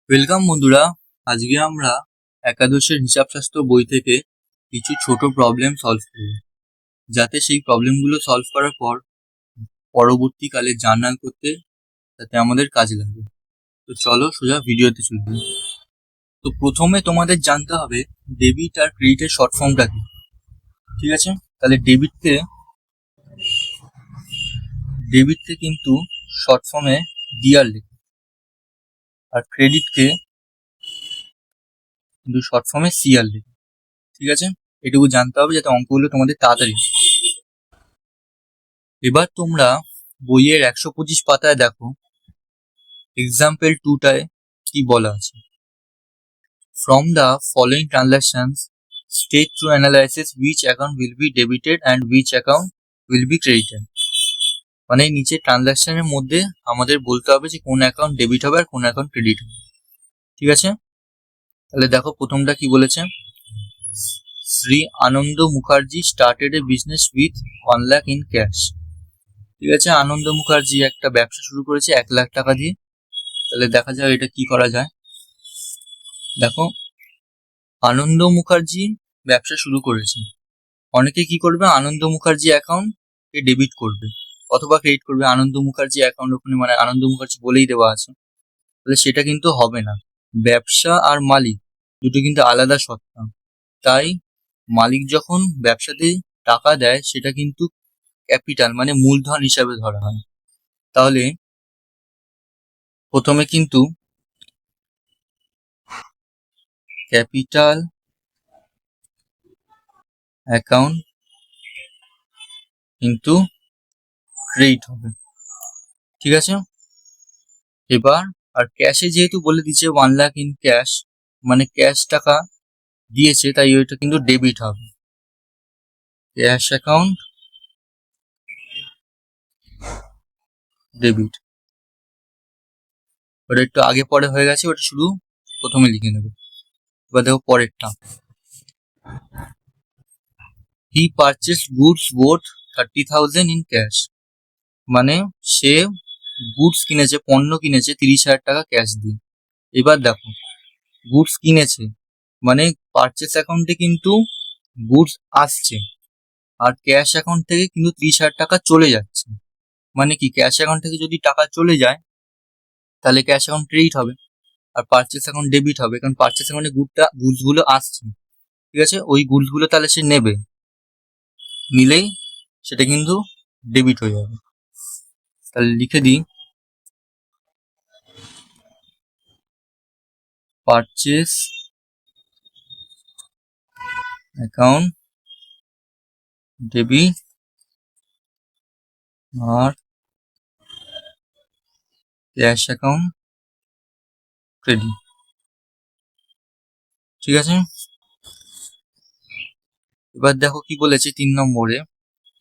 Welcome বন্ধুরা। আজকে আমরা একাদশের হিসাবশাস্ত্র বই থেকে কিছু ছোট প্রবলেম সলভ করব, যাতে সেই প্রবলেমগুলো সলভ করার পর পরবর্তীকালে জার্নাল করতে যাতে আমাদের কাজে লাগে। তো চলো সোজা ভিডিওতে চলে যাই। তো প্রথমে তোমাদের জানতে হবে ডেবিট আর ক্রেডিটের শর্ট ফর্মটা কি। ঠিক আছে, তাহলে ডেবিটকে কিন্তু শর্ট ফর্মে ডিআর লেখে, আর ক্রেডিটকে কিন্তু শর্ট ফর্মে সিআর লেখে। ঠিক আছে, এটুকু জানতে হবে যাতে অঙ্কগুলো তোমাদের তাড়াতাড়ি। এবার তোমরা বইয়ের 125 পাতায় দেখো এক্সাম্পল 2টায় কি বলা আছে। From the following transactions state through analysis which account will be debited and which account will be credited। মানে নিচে ট্রানজাকশনের মধ্যে আমাদের বলতে হবে যে কোন অ্যাকাউন্ট ডেবিট হবে আর কোন অ্যাকাউন্ট ক্রেডিট হবে। ঠিক আছে, তাহলে দেখো প্রথমটা কি বলেছে। Shri Anand Mukherjee started a business with 1 lakh in cash. ঠিক আছে, আনন্দ মুখার্জি একটা ব্যবসা শুরু করেছে 1 লাখ টাকা দিয়ে। তাহলে দেখা যাক এটা কি করা যায়। দেখো, আনন্দ মুখার্জি ব্যবসা শুরু করেছে, অনেকে কি করবে, আনন্দ মুখার্জি অ্যাকাউন্ট কে ডেবিট করবে অথবা ক্রেডিট করবে। আনন্দ মুখার্জি অ্যাকাউন্ট ওখানে মানে আনন্দ মুখার্জি বলেই দেওয়া আছে, তাহলে সেটা কিন্তু হবে না। ব্যবসা আর মালিক দুটো কিন্তু আলাদা সত্তা, তাই মালিক যখন ব্যবসাতে টাকা দেয় সেটা কিন্তু ক্যাপিটাল মানে মূলধন হিসাবে ধরা হয়। তাহলে প্রথমে কিন্তু ক্যাপিটাল অ্যাকাউন্ট কিন্তু ক্রেডিট হবে। ঠিক আছে, এবার আর ক্যাশে যেহেতু বলে দিচ্ছে 1 লাখ ইন ক্যাশ, মানে ক্যাশ টাকা দিয়েছে, তাই ওইটা কিন্তু ডেবিট হবে। ক্যাশ অ্যাকাউন্ট ডেবিট, ওটা একটু আগে পরে হয়ে গেছে, ওটা শুধু প্রথমে লিখে নেবে। এবার দেখো পরেরটা, he purchase goods worth 30,000 in cash. মানে সে গুডস কিনেছে, পণ্য কিনেছে 30,000 টাকা ক্যাশ দিয়ে। এবার দেখো গুডস কিনেছে মানে পারচেস অ্যাকাউন্টে কিন্তু গুডস আসছে, আর ক্যাশ অ্যাকাউন্ট থেকে কিন্তু 30,000 টাকা চলে যাচ্ছে। মানে কি, ক্যাশ অ্যাকাউন্ট থেকে যদি টাকা চলে যায় তাহলে ক্যাশ অ্যাকাউন্ট ক্রেডিট হবে আর পারচেস অ্যাকাউন্ট ডেবিট হবে, কারণ পারচেস অ্যাকাউন্টে গুডস গুলো আসছে। ঠিক আছে, ওই গুডস গুলো তাহলে সে নেবে, নিলেই সেটা কিন্তু ডেবিট হয়ে যাবে। তাহলে লিখে দিই, পারচেস অ্যাকাউন্ট ডেবিট আর ক্যাশ অ্যাকাউন্ট ক্রেডিট। ঠিক আছে, এবার দেখো কি বলেছে 3 নম্বরে,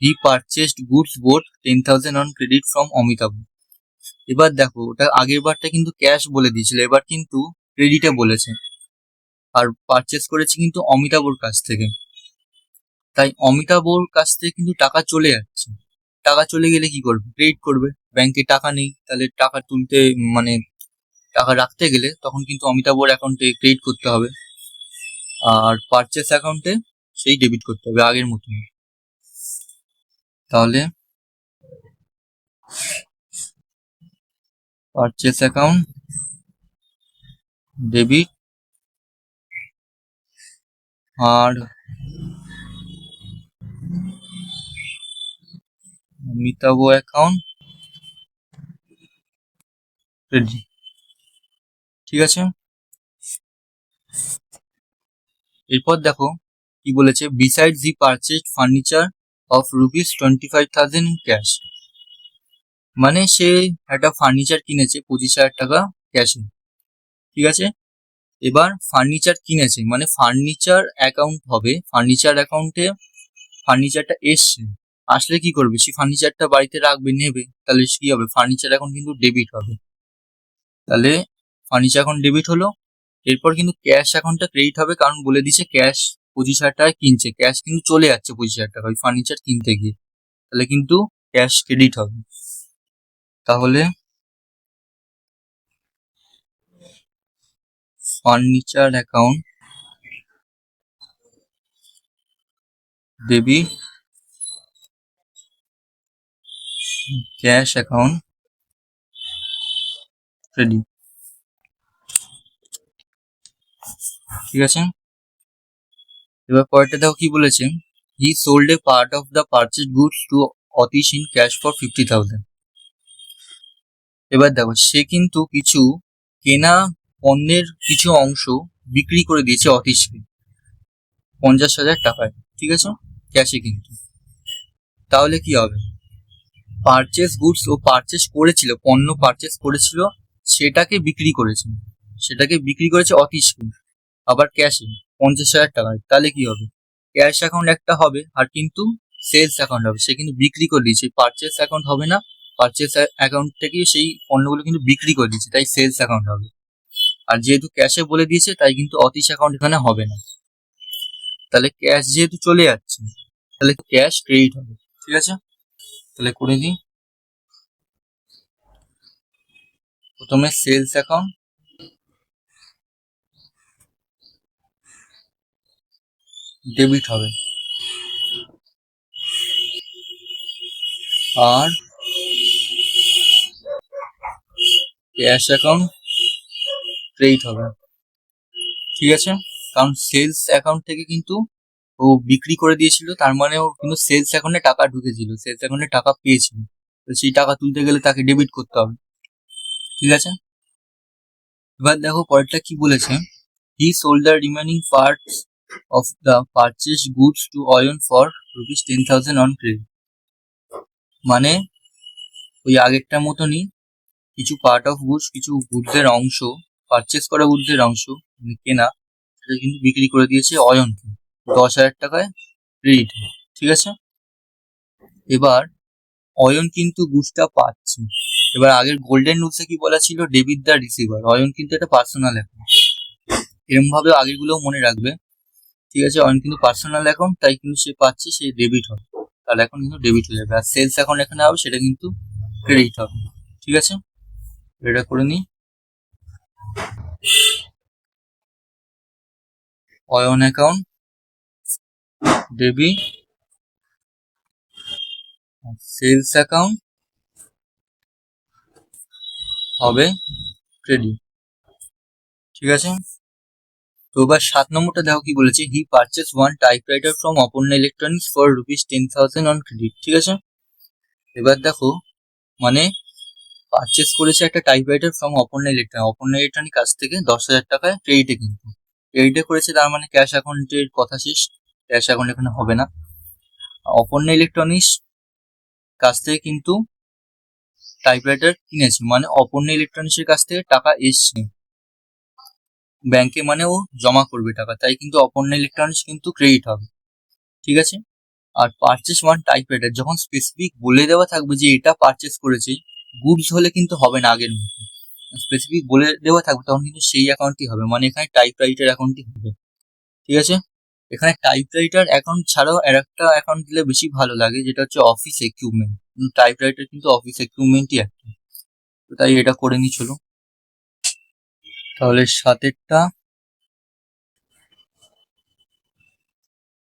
he purchased goods worth 10,000 on credit from Amitabh. এবার দেখো ওটা আগের বারটা কিন্তু ক্যাশ বলে দিয়েছিল, এবার কিন্তু ক্রেডিটে বলেছে, আর পারচেস করেছে কিন্তু অমিতাভর কাছ থেকে। তাই অমিতাভর কাছ থেকে কিন্তু টাকা চলে যাচ্ছে। টাকা চলে গেলে কি করবে, ক্রেডিট করবে। ব্যাংকে টাকা নেই, তাহলে টাকা তুলতে মানে টাকা রাখতে গেলে তখন কিন্তু অমিতাভর অ্যাকাউন্টে ক্রেডিট করতে হবে, আর পারচেস অ্যাকাউন্টে সেই ডেবিট করতে হবে আগের মতন। তাহলে পারচেস অ্যাকাউন্ট ডেবিট আর অমিতাভ অ্যাকাউন্ট ক্রেডিট। ঠিক আছে, এরপর দেখো কি বলেছে, besides he purchased furniture of ₹25,000 in cash. মানে সে একটা ফার্নিচার কিনেছে 25,000 টাকা ক্যাশে। ঠিক আছে, এবার ফার্নিচার কিনেছে মানে ফার্নিচার অ্যাকাউন্ট হবে, ফার্নিচার অ্যাকাউন্টে ফার্নিচারটা এসছে, আসলে কি করবে, সে ফার্নিচারটা বাড়িতে রাখবে, নেবে, তাহলে কি হবে, ফার্নিচার অ্যাকাউন্ট কিন্তু ডেবিট হবে। তাহলে ফার্নিচার অ্যাকাউন্ট ডেবিট হলো। এরপর কিন্তু ক্যাশ অ্যাকাউন্টটা ক্রেডিট হবে, কারণ বলে দিচ্ছে ক্যাশ 25,000 টাকা কিনছে, ক্যাশ কিন্তু চলে যাচ্ছে 25,000 টাকা ওই ফার্নিচার কিনতে গিয়ে, তাহলে কিন্তু ক্যাশ ক্রেডিট হবে। তাহলে furniture account debit, cash account credit. ঠিক আছে, এবার পরেরটা দেখো কি বলেছে, he sold a part of the purchase goods to Atish in cash for 50,000। এবার দেখো সে কিন্তু কিছু কেনা পণ্যের কিছু অংশ বিক্রি করে দিয়েছে অতীশকে 50,000 টাকায়। ঠিক আছে, ক্যাশে কিন্তু। তাহলে কি হবে, পারচেস গুডস ও পারচেস করেছিল, পণ্য পারচেস করেছিল, সেটাকে বিক্রি করেছে অতীশকে, আবার ক্যাশে 50,000 টাকায়। তাহলে কি হবে, ক্যাশ অ্যাকাউন্ট একটা হবে আর কিন্তু সেলস অ্যাকাউন্ট হবে। সে কিন্তু বিক্রি করে দিয়েছে, পারচেস অ্যাকাউন্ট হবে না, পারচেস অ্যাকাউন্ট থেকে সেই পণ্যগুলো কিন্তু বিক্রি করে দিয়েছে, তাই সেলস অ্যাকাউন্ট হবে। আর যেহেতু ক্যাশে বলে দিয়েছে তাই কিন্তু অতীশ অ্যাকাউন্ট এখানে হবে না। তাহলে ক্যাশ যেহেতু চলে যাচ্ছে তাহলে ক্যাশ ক্রেডিট হবে। ঠিক আছে, তাহলে করে দিই। প্রথমে সেলস অ্যাকাউন্ট ডেবিট হবে আর ক্যাশ অ্যাকাউন্ট ক্রেডিট হবে। ঠিক আছে, কারণ সেলস অ্যাকাউন্ট থেকে কিন্তু ও বিক্রি করে দিয়েছিল, তার মানে ও কিন্তু সেলস অ্যাকাউন্টে টাকা ঢুকেছিল, সেলস অ্যাকাউন্টে টাকা পেয়েছিল, তো সেই টাকা তুলতে গেলে তাকে ডেবিট করতে হবে। ঠিক আছে, এবার দেখো পরেরটা কি বলেছে, he sold the remaining parts of the purchase goods to Ayan for ₹10,000 on credit. মানে ওই আগেরটার মতনই কিছু পার্ট অফ গুডস, কিছু গুডসের অংশ, পারচেস করা গুডসের অংশ মানে কেনা, সেটা কিন্তু বিক্রি করে দিয়েছে অয়নকে 10,000 টাকায় ক্রেডিট। ঠিক আছে, এবার অয়ন কিন্তু গুডসটা পাচ্ছে। এবার আগের গোল্ডেন রুলসে কি বলা ছিল, ডেবিট দ্য রিসিভার। অয়ন কিন্তু এটা পার্সোনাল অ্যাকাউন্ট, এরকম ভাবে আগেরগুলো মনে রাখবে। ঠিক আছে, অয়ন কিন্তু পার্সোনাল অ্যাকাউন্ট, তাই কিন্তু সে পাচ্ছে, সে ডেবিট হবে, তাহলে এখন কিন্তু ডেবিট হয়ে যাবে। আর সেলস অ্যাকাউন্ট এখানে হবে, সেটা কিন্তু ক্রেডিট হবে। ঠিক আছে, এটা করে নিই। Ayan account debit, sales account হবে ক্রেডিট। ঠিক আছে, তো এবার 7 নম্বরটা দেখো কি বলেছে, he purchase one typewriter from Aparna Electronics for ₹10,000 on credit. ঠিক আছে, এবার দেখো মানে পারচেস করেছে একটা টাইপরাইটার ফ্রম অপর্ণা ইলেকট্রনিক কাছ থেকে 10,000 টাকায় ক্রেডিটে, কিন্তু ক্রেডিটে করেছে, তার মানে ক্যাশ অ্যাকাউন্টের কথা শেষ, ক্যাশ অ্যাকাউন্ট এখানে হবে না। অপর্ণা ইলেকট্রনিক্স কাছ থেকে কিন্তু টাইপরাইটার কিনেছে, মানে অপর্ণা ইলেকট্রনিক্সের কাছ থেকে টাকা এসছে ব্যাংকে, মানে ও জমা করবে টাকা, তাই কিন্তু অপর্ণা ইলেকট্রনিক্স কিন্তু ক্রেডিট হবে। ঠিক আছে, আর পারচেস ওয়ান টাইপরাইটার যখন স্পেসিফিক বলে দেওয়া থাকবে যে এটা পারচেস করেছে, গুডস হলে কিন্তু হবে না আগের মতো, স্পেসিফিক বলে দেওয়া থাকবে তখন কিন্তু সেই অ্যাকাউন্টই হবে, মানে এখানে টাইপরাইটার অ্যাকাউন্টই হবে। ঠিক আছে, এখানে টাইপরাইটার অ্যাকাউন্ট ছাড়াও আর একটা অ্যাকাউন্ট দিলে বেশি ভালো লাগে, যেটা হচ্ছে অফিস ইকুইপমেন্ট। টাইপরাইটার কিন্তু অফিস ইকুইপমেন্টই একটা, তো তাই এটা করে নি। চলো তাহলে 7এরটা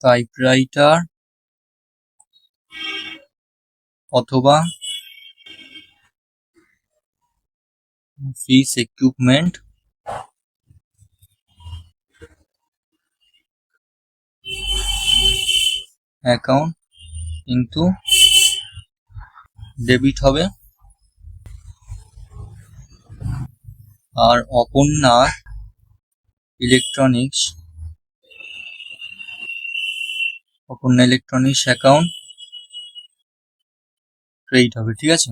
টাইপরাইটার অথবা অফিস ইকুইপমেন্ট অ্যাকাউন্ট কিন্তু ডেবিট হবে, আর অপর্ণা ইলেকট্রনিক্স অ্যাকাউন্ট ক্রেডিট হবে। ঠিক আছে,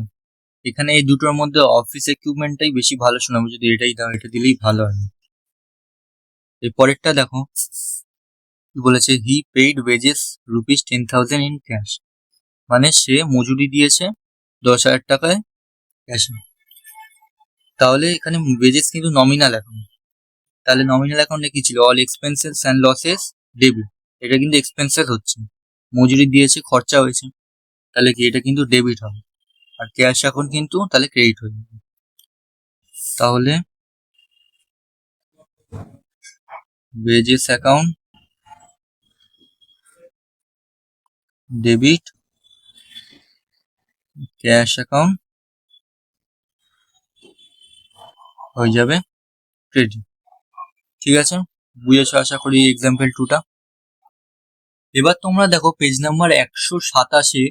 এখানে এই দুটোর মধ্যে অফিস ইকুইপমেন্টটাই বেশি ভালো শোনাবে, যদি এটাই দাও, এটা দিলেই ভালো হয়। এই পরেরটা দেখো কি বলেছে, he paid wages ₹10,000 in cash. মানে সে মজুরি দিয়েছে 10,000 টাকায় ক্যাশে। তাহলে এখানে ওয়েজেস কিন্তু নমিনাল অ্যাকাউন্ট, তাহলে নমিনাল অ্যাকাউন্টে কি ছিল, all expenses and losses debit, এটা কিন্তু এক্সপেন্সেস হচ্ছে, মজুরি দিয়েছে, খরচা হয়েছে, তাহলে কি এটা কিন্তু ডেবিট হবে। আর ক্যাশ অ্যাকাউন্ট কিন্তু তাহলে ক্রেডিট হয়ে যাবে। তাহলে wages account debit, cash account হয়ে যাবে ক্রেডিট। ঠিক আছে, বুঝেছো আশা করি এক্সাম্পল 2টা। এবার তোমরা দেখো পেজ নাম্বার 127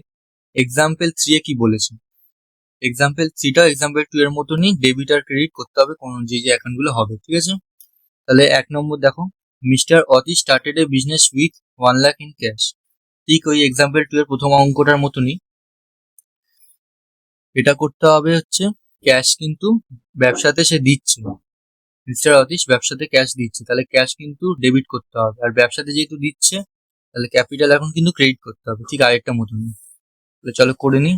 এক্সাম্পল 3 কি বলেছে। এক্সাম্পল 3টা এক্সাম্পল 2 এর মতনই ডেবিট আর ক্রেডিট করতে হবে কোন যে অ্যাকাউন্ট গুলো হবে। ঠিক আছে, তাহলে 1 নম্বর দেখো, মিস্টার অতি started a business with 1 lakh in cash. ঠিক ওই এক্সাম্পল 2 এর প্রথম অঙ্কটার মতনই এটা করতে হবে। হচ্ছে ক্যাশ কিন্তু ব্যবসাতে সে দিচ্ছে, মিস্টার অতীশ ব্যবসাতে ক্যাশ দিচ্ছে, তাহলে ক্যাশ কিন্তু ডেবিট করতে হবে। আর ব্যবসাতে যেহেতু দিচ্ছে তাহলে ক্যাপিটাল এখন কিন্তু ক্রেডিট করতে হবে, ঠিক আরেকটা মতনই। তাহলে চলো করে নিই।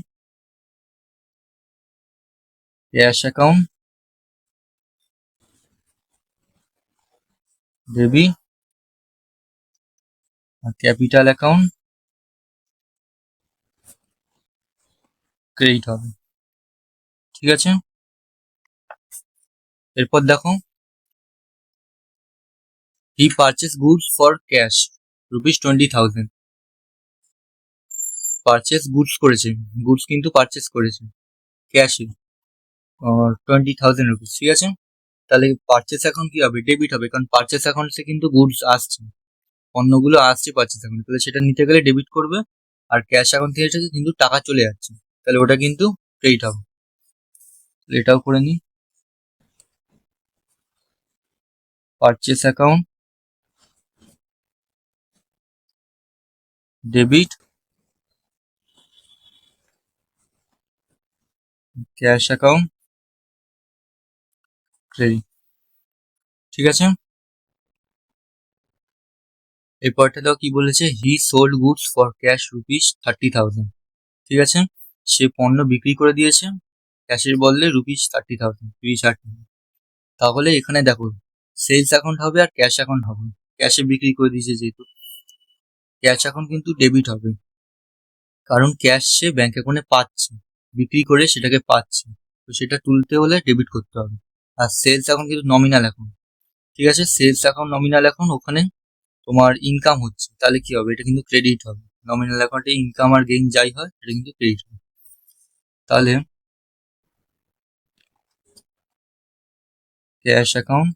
ক্যাশ অ্যাকাউন্ট ডেবিট আর ক্যাপিটাল অ্যাকাউন্ট ক্রেডিট হবে। ঠিক আছে, এরপর দেখো, he purchase goods for cash ₹20,000। Purchase goods করেছে, গুডস কিন্তু পারচেস করেছে ক্যাশে 20,000 রুপিস। ঠিক আছে, তাহলে পারচেস অ্যাকাউন্ট কি হবে? ডেবিট হবে, কারণ পারচেস অ্যাকাউন্টে কিন্তু গুডস আসছে, পণ্যগুলো আসছে পারচেস অ্যাকাউন্টে, তাহলে সেটা নিতে গেলে ডেবিট করবে। আর ক্যাশ অ্যাকাউন্ট থেকে কিন্তু টাকা চলে যাচ্ছে, তাহলে ওটা কিন্তু ক্রেডিট হবে। এটাও করে নিই। Purchase account debit, cash account credit. ঠিক আছে, এরপরটা দেখো কি বলেছে, he sold goods for cash ₹30,000। ঠিক আছে, সে পণ্য বিক্রি করে দিয়েছে ক্যাশের বদলে ₹30,000, 30,000। তাহলে এখানে দেখো সেলস অ্যাকাউন্ট হবে আর ক্যাশ অ্যাকাউন্ট হবে। ক্যাশে বিক্রি করে দিয়েছে যেহেতু, ক্যাশ অ্যাকাউন্ট কিন্তু ডেবিট হবে, কারণ ক্যাশ সে ব্যাংক অ্যাকাউন্টে পাচ্ছে, বিক্রি করে সেটাকে পাচ্ছে, তো সেটা তুলতে হলে ডেবিট করতে হবে। আর সেলস অ্যাকাউন্ট কিন্তু নমিনাল অ্যাকাউন্ট। ঠিক আছে, সেলস অ্যাকাউন্ট নমিনাল অ্যাকাউন্ট, ওখানে তোমার ইনকাম হচ্ছে, তাহলে কি হবে? এটা কিন্তু ক্রেডিট হবে। নমিনাল অ্যাকাউন্টে ইনকাম আর গেইন যাই হয় এটা কিন্তু ক্রেডিট হবে। তাহলে ক্যাশ অ্যাকাউন্ট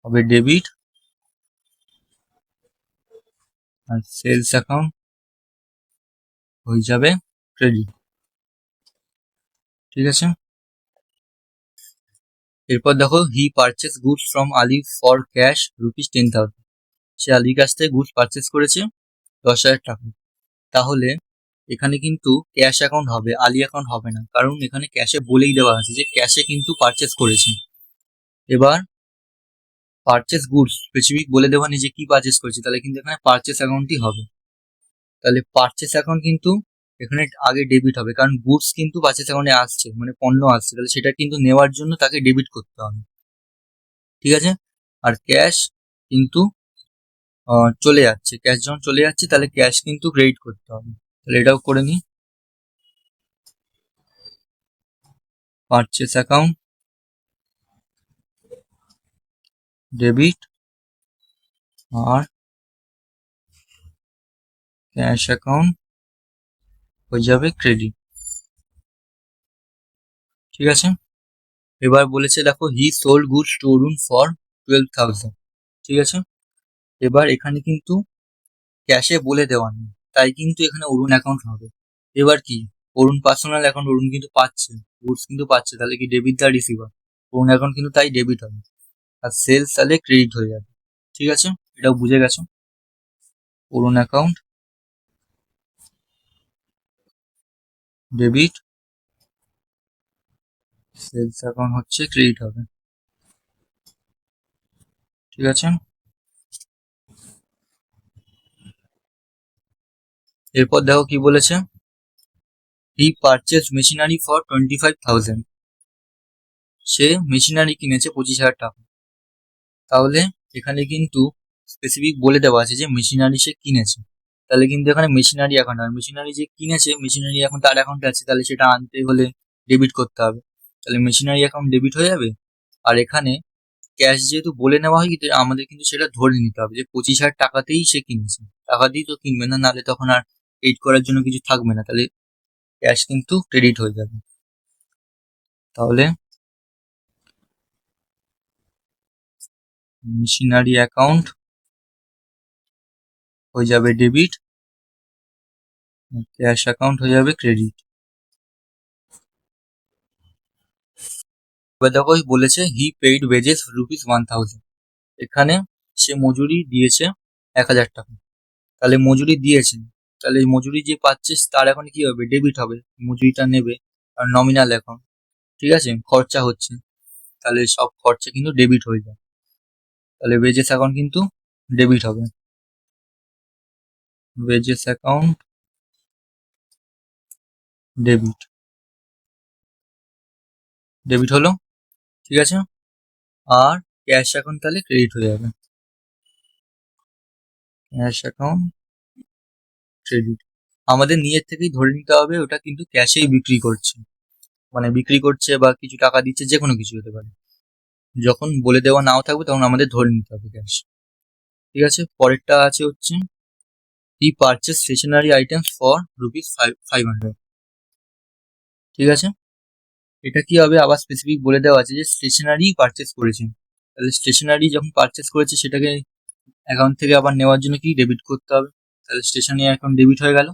হবে ডেবিট আর সেলস অ্যাকাউন্ট হয়ে যাবে ক্রেডিট। ঠিক আছে, এরপর দেখো, he purchase goods from Ali for cash ₹10,000। সে আলির কাছ থেকে গুডস পারচেস করেছে 10,000 টাকা। তাহলে এখানে কিন্তু ক্যাশ অ্যাকাউন্ট হবে, আলি অ্যাকাউন্ট হবে না, কারণ এখানে ক্যাশে বলেই দেওয়া আছে যে ক্যাশে কিন্তু পারচেস করেছে। এবার পারচেস গুডস স্পেসিফিক বলে দেওয়া নেই যে কি পারচেস করেছে, তাহলে কিন্তু এখানে পারচেস অ্যাকাউন্টই হবে। তাহলে পারচেস অ্যাকাউন্ট কিন্তু এখানে আগে ডেবিট হবে, কারণ গুডস কিন্তু পারচেস অ্যাকাউন্টে আসছে, মানে পণ্য আসছে, তাহলে সেটা কিন্তু নেওয়ার জন্য তাকে ডেবিট করতে হবে। ঠিক আছে, আর ক্যাশ কিন্তু চলে যাচ্ছে, ক্যাশ যখন চলে যাচ্ছে তাহলে ক্যাশ কিন্তু ক্রেডিট করতে হবে। তাহলে এটাও করে নিই। পারচেস অ্যাকাউন্ট ডেবিট আর ক্যাশ অ্যাকাউন্ট হয়ে যাবে ক্রেডিট। ঠিক আছে, এবার বলেছে দেখো, he sold goods to Arun for 12,000। ঠিক আছে, এবার এখানে কিন্তু ক্যাশে বলে দেওয়া নেই, তাই কিন্তু এখানে অরুণ অ্যাকাউন্ট হবে। এবার কি, অরুণ পার্সোনাল অ্যাকাউন্ট, অরুণ কিন্তু পাচ্ছে গুডস কিন্তু পাচ্ছে, তাহলে কি ডেবিট দা রিসিভার, অরুণ অ্যাকাউন্ট কিন্তু তাই ডেবিট হবে। আর সেলস তাহলে ক্রেডিট হয়ে যাবে। ঠিক আছে, এটাও বুঝে গেছো। Arun account debit, sales account হচ্ছে ক্রেডিট হবে। ঠিক আছে, এরপর দেখো কি বলেছে, হি পারচেজ মেশিনারি ফর 25,000। সে মেশিনারি কিনেছে 25,000 টাকা। তাহলে এখানে কিন্তু স্পেসিফিক বলে দেওয়া আছে যে মেশিনারি সে কিনেছে, তাহলে কিন্তু এখানে মেশিনারি অ্যাকাউন্ট হবে। মেশিনারি যে কিনেছে, মেশিনারি এখন তার অ্যাকাউন্টে আছে, তাহলে সেটা আনতে হলে ডেবিট করতে হবে, তাহলে মেশিনারি অ্যাকাউন্ট ডেবিট হয়ে যাবে। আর এখানে ক্যাশ যেহেতু বলে নেওয়া হয়, কিন্তু আমাদের কিন্তু সেটা ধরে নিতে হবে যে 25,000 টাকাতেই সে কিনছে, টাকা দিয়ে তো কিনবে না, নাহলে তখন আর ক্রেডিট করার জন্য কিছু থাকবে না, তাহলে ক্যাশ কিন্তু ক্রেডিট হয়ে যাবে। তাহলে মেশিনারি অ্যাকাউন্ট হয়ে যাবে ডেবিট, ক্যাশ অ্যাকাউন্ট হয়ে যাবে ক্রেডিট। এবার দেখো বলেছে হি পেইড ওয়েজেস ₹1,000, এখানে সে মজুরি দিয়েছে 1,000 টাকা। তাহলে মজুরি দিয়েছে, তাহলে এই মজুরি যে পাচ্ছে তার এখন কি হবে, ডেবিট হবে, মজুরিটা নেবে। আর নমিনাল অ্যাকাউন্ট, ঠিক আছে, খরচা হচ্ছে, তাহলে সব খরচা কিন্তু ডেবিট হয়ে যায়, তাহলে ওয়েজেস অ্যাকাউন্ট কিন্তু ডেবিট হবে। ওয়েজেস অ্যাকাউন্ট ডেবিট, ডেবিট হলো, ঠিক আছে। আর ক্যাশ অ্যাকাউন্ট তাহলে ক্রেডিট হয়ে যাবে, ক্যাশ অ্যাকাউন্ট ক্রেডিট। আমাদের নিজের থেকেই ধরে নিতে হবে ওটা কিন্তু ক্যাশেই বিক্রি করছে, মানে বিক্রি করছে বা কিছু টাকা দিচ্ছে, যে কোনো কিছু হতে পারে। যখন বলে দেওয়া নাও থাকবে তখন আমাদের ধরে নিতে হবে ক্যাশ, ঠিক আছে। পরেরটা আছে হচ্ছে হি পারচেজ স্টেশনারি আইটেমস ফর ₹500, ঠিক আছে। এটা কি হবে, আবার স্পেসিফিক বলে দেওয়া আছে যে স্টেশনারি পারচেজ করেছে, তাহলে স্টেশনারি যখন পারচেজ করেছে সেটাকে অ্যাকাউন্ট থেকে আবার নেওয়ার জন্য কি ডেবিট করতে হবে, তাহলে স্টেশনারি অ্যাকাউন্ট ডেবিট হয়ে গেল।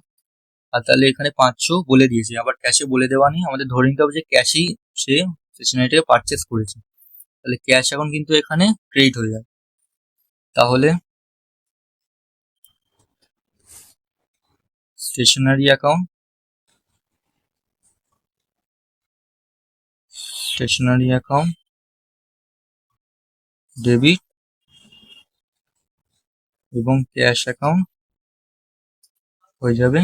আর তাহলে এখানে 500 বলে দিয়েছে, আবার ক্যাশে বলে দেওয়া নেই, আমাদের ধরে নিতে হবে যে ক্যাশেই সে স্টেশনারিটাকে পারচেজ করেছে, তাহলে ক্যাশ অ্যাকাউন্ট কিন্তু এখানে ক্রেডিট হয়ে যায়। তাহলে stationery account, stationery account debit এবং ক্যাশ অ্যাকাউন্ট হয়ে যাবে,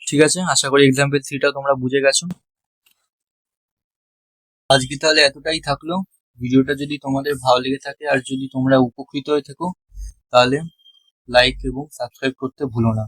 ঠিক আছে। আশা করি এক্সাম্পল 3টা তোমরা বুঝে গেছো। আজকে তাহলে এতটাই থাকলো। ভিডিওটা যদি তোমাদের ভালো লেগে থাকে আর যদি তোমরা উপকৃত হয়ে থাকো, তাহলে লাইক এবং সাবস্ক্রাইব করতে ভুলো না।